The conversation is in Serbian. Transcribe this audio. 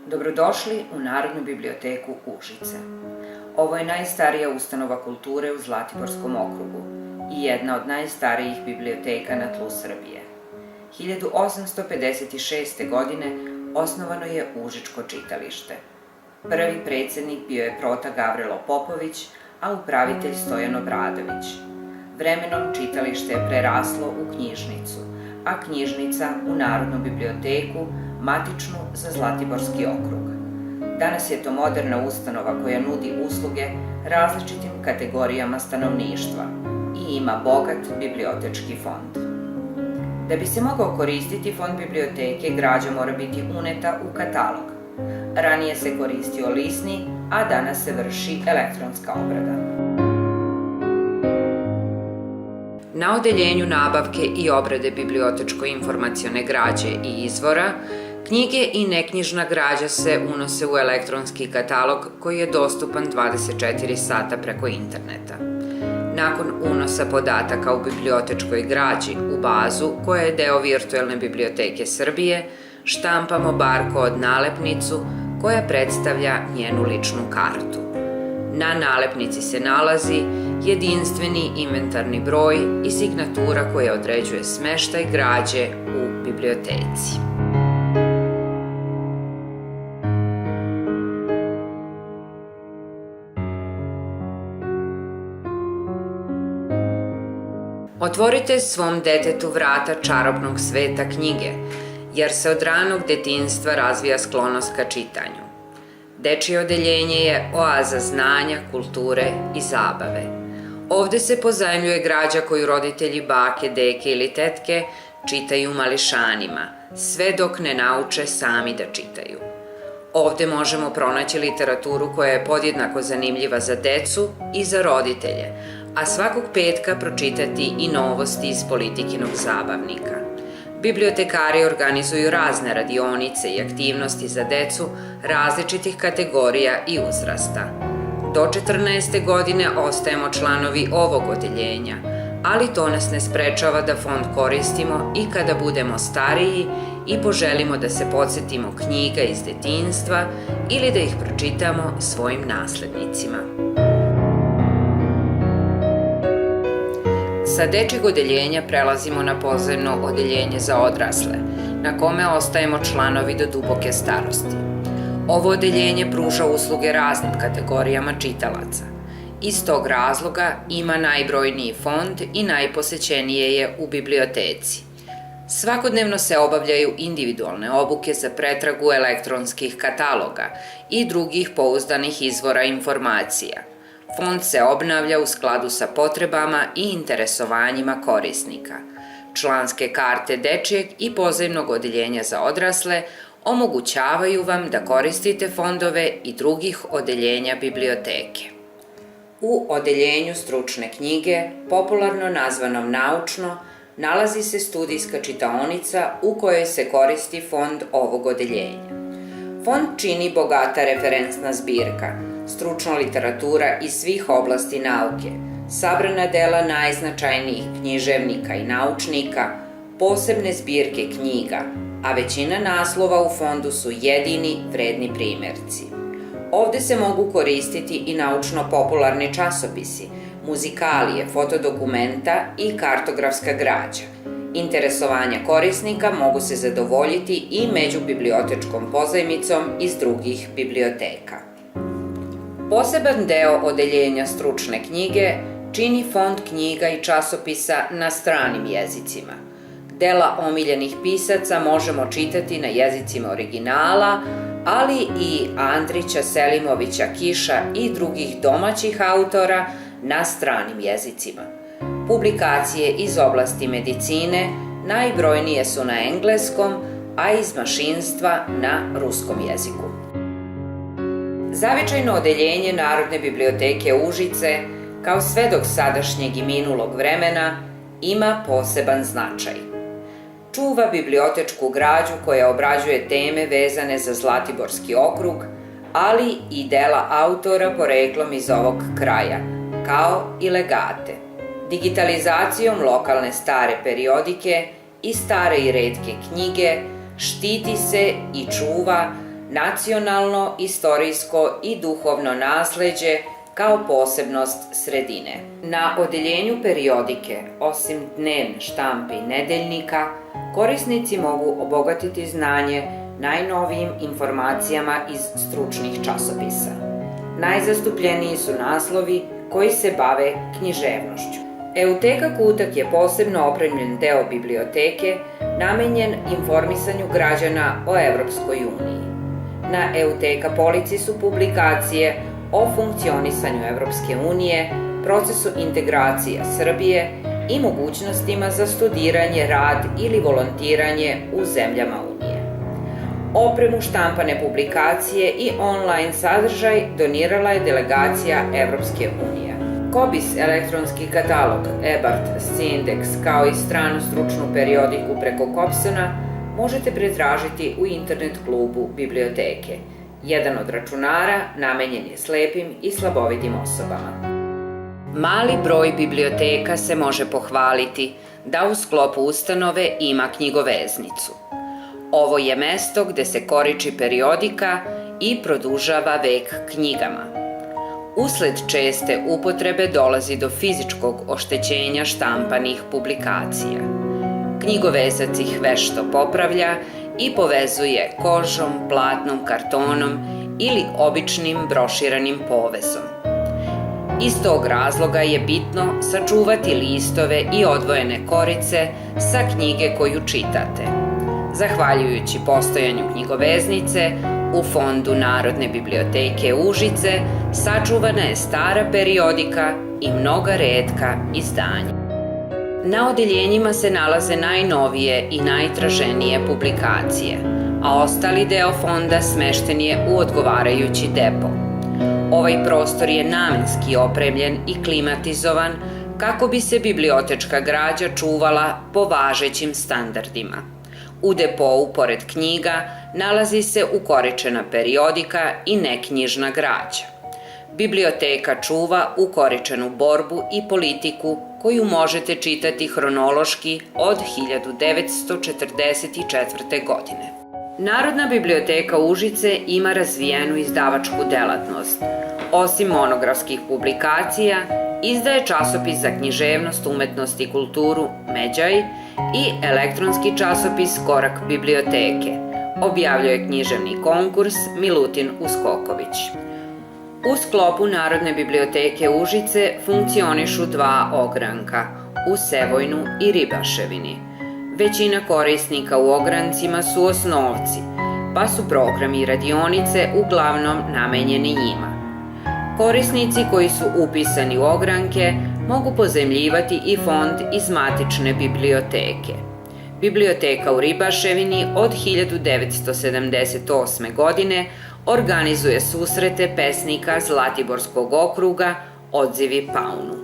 Dobrodošli u Narodnu biblioteku Užice. Ovo je najstarija ustanova kulture u Zlatiborskom okrugu i jedna od najstarijih biblioteka na tlu Srbije. 1856. godine osnovano je Užičko čitalište. Prvi predsednik bio je prota Gavrilo Popović, a upravitelj Stojan Obradović. Vremenom čitalište je preraslo u knjižnicu, a knjižnica u Narodnu biblioteku, matičnu za Zlatiborski okrug. Danas je to moderna ustanova koja nudi usluge različitim kategorijama stanovništva i ima bogat bibliotečki fond. Da bi se mogao koristiti fond biblioteke, građa mora biti uneta u katalog. Ranije se koristio lisni, a danas se vrši elektronska obrada. Na odeljenju nabavke i obrade bibliotečko-informacione građe i izvora, knjige i neknjižna građa se unose u elektronski katalog koji je dostupan 24 sata preko interneta. Nakon unosa podataka u bibliotečkoj građi u bazu, koja je deo Virtuelne biblioteke Srbije, štampamo barkod nalepnicu koja predstavlja njenu ličnu kartu. Na nalepnici se nalazi jedinstveni inventarni broj i signatura koja određuje smeštaj građe u biblioteci. Otvorite svom detetu vrata čarobnog sveta knjige, jer se od ranog detinjstva razvija sklonost ka čitanju. Dečije odeljenje je oaza znanja, kulture i zabave. Ovde se pozajmljuje građa koju roditelji, bake, deke ili tetke čitaju mališanima, sve dok ne nauče sami da čitaju. Ovde možemo pronaći literaturu koja je podjednako zanimljiva za decu i za roditelje, a svakog petka pročitati i novosti iz Politikinog zabavnika. Bibliotekari organizuju razne radionice i aktivnosti za decu različitih kategorija i uzrasta. Do 14. godine ostajemo članovi ovog odeljenja, ali to nas ne sprečava da fond koristimo i kada budemo stariji i poželimo da se podsjetimo knjiga iz detinjstva ili da ih pročitamo svojim naslednicima. Sa dečjeg odeljenja prelazimo na pozemno odeljenje za odrasle, na kome ostajemo članovi do duboke starosti. Ovo odeljenje pruža usluge raznim kategorijama čitalaca. Iz tog razloga ima najbrojniji fond i najposećenije je u biblioteci. Svakodnevno se obavljaju individualne obuke za pretragu elektronskih kataloga i drugih pouzdanih izvora informacija. Fond se obnavlja u skladu sa potrebama i interesovanjima korisnika. Članske karte dečijeg i pozemnog odeljenja za odrasle omogućavaju vam da koristite fondove i drugih odeljenja biblioteke. U odeljenju stručne knjige, popularno nazvanom naučno, nalazi se studijska čitaonica u kojoj se koristi fond ovog odeljenja. Fond čini bogata referencna zbirka, stručna literatura iz svih oblasti nauke, sabrana dela najznačajnijih književnika i naučnika, posebne zbirke knjiga, a većina naslova u fondu su jedini vredni primerci. Ovde se mogu koristiti i naučno-popularni časopisi, muzikalije, fotodokumenta i kartografska građa. Interesovanja korisnika mogu se zadovoljiti i međubibliotečkom pozajmicom iz drugih biblioteka. Poseban deo odeljenja stručne knjige čini fond knjiga i časopisa na stranim jezicima. Dela omiljenih pisaca možemo čitati na jezicima originala, ali i Andrića Selimovića Kiša i drugih domaćih autora na stranim jezicima. Publikacije iz oblasti medicine najbrojnije su na engleskom, a iz mašinstva na ruskom jeziku. Zavičajno odeljenje Narodne biblioteke Užice, kao svedok sadašnjeg i minulog vremena, ima poseban značaj. Čuva bibliotečku građu koja obrađuje teme vezane za Zlatiborski okrug, ali i dela autora poreklom iz ovog kraja, kao i legate. Digitalizacijom lokalne stare periodike i stare i retke knjige štiti se i čuva nacionalno, istorijsko i duhovno nasleđe kao posebnost sredine. Na odeljenju periodike, osim dnevne štampe i nedeljnika, korisnici mogu obogatiti znanje najnovijim informacijama iz stručnih časopisa. Najzastupljeniji su naslovi koji se bave književnošću. Euteka Kutak je posebno opremljen deo biblioteke namenjen informisanju građana o Evropskoj uniji. Na Euteka polici su publikacije o funkcionisanju Evropske unije, procesu integracija Srbije i mogućnostima za studiranje, rad ili volontiranje u zemljama Unije. Opremu štampane publikacije i online sadržaj donirala je delegacija Evropske unije. Kobis elektronski katalog, eBart, Scindex kao i stranu stručnu periodiku preko Kobsona možete pretražiti u internet klubu biblioteke. Jedan od računara namenjen je slepim i slabovidim osobama. Mali broj biblioteka se može pohvaliti da u sklopu ustanove ima knjigoveznicu. Ovo je mesto gde se koriči periodika i produžava vek knjigama. Usled česte upotrebe dolazi do fizičkog oštećenja štampanih publikacija. Knjigovezac ih vešto popravlja i povezuje kožom, platnom, kartonom ili običnim broširanim povezom. Iz tog razloga je bitno sačuvati listove i odvojene korice sa knjige koju čitate. Zahvaljujući postojanju knjigoveznice, u Fondu Narodne biblioteke Užice sačuvana je stara periodika i mnoga retka izdanja. Na odeljenjima se nalaze najnovije i najtraženije publikacije, a ostali deo fonda smešten je u odgovarajući depo. Ovaj prostor je namenski opremljen i klimatizovan kako bi se bibliotečka građa čuvala po važećim standardima. U depou, pored knjiga, nalazi se ukoričena periodika i neknjižna građa. Biblioteka čuva ukoričenu borbu i politiku koju možete čitati hronološki od 1944. godine. Narodna biblioteka Užice ima razvijenu izdavačku delatnost. Osim monografskih publikacija, izdaje časopis za književnost, umetnost i kulturu Međaj i elektronski časopis Korak biblioteke. Objavljuje književni konkurs Milutin Uskoković. U sklopu Narodne biblioteke Užice funkcionišu dva ogranka, u Sevojnu i Ribaševini. Većina korisnika u ograncima su osnovci, pa su programi i radionice uglavnom namenjeni njima. Korisnici koji su upisani u ogranke mogu pozajmljivati i fond iz matične biblioteke. Biblioteka u Ribaševini od 1978. godine organizuje susrete pesnika Zlatiborskog okruga Odzivi Paunu.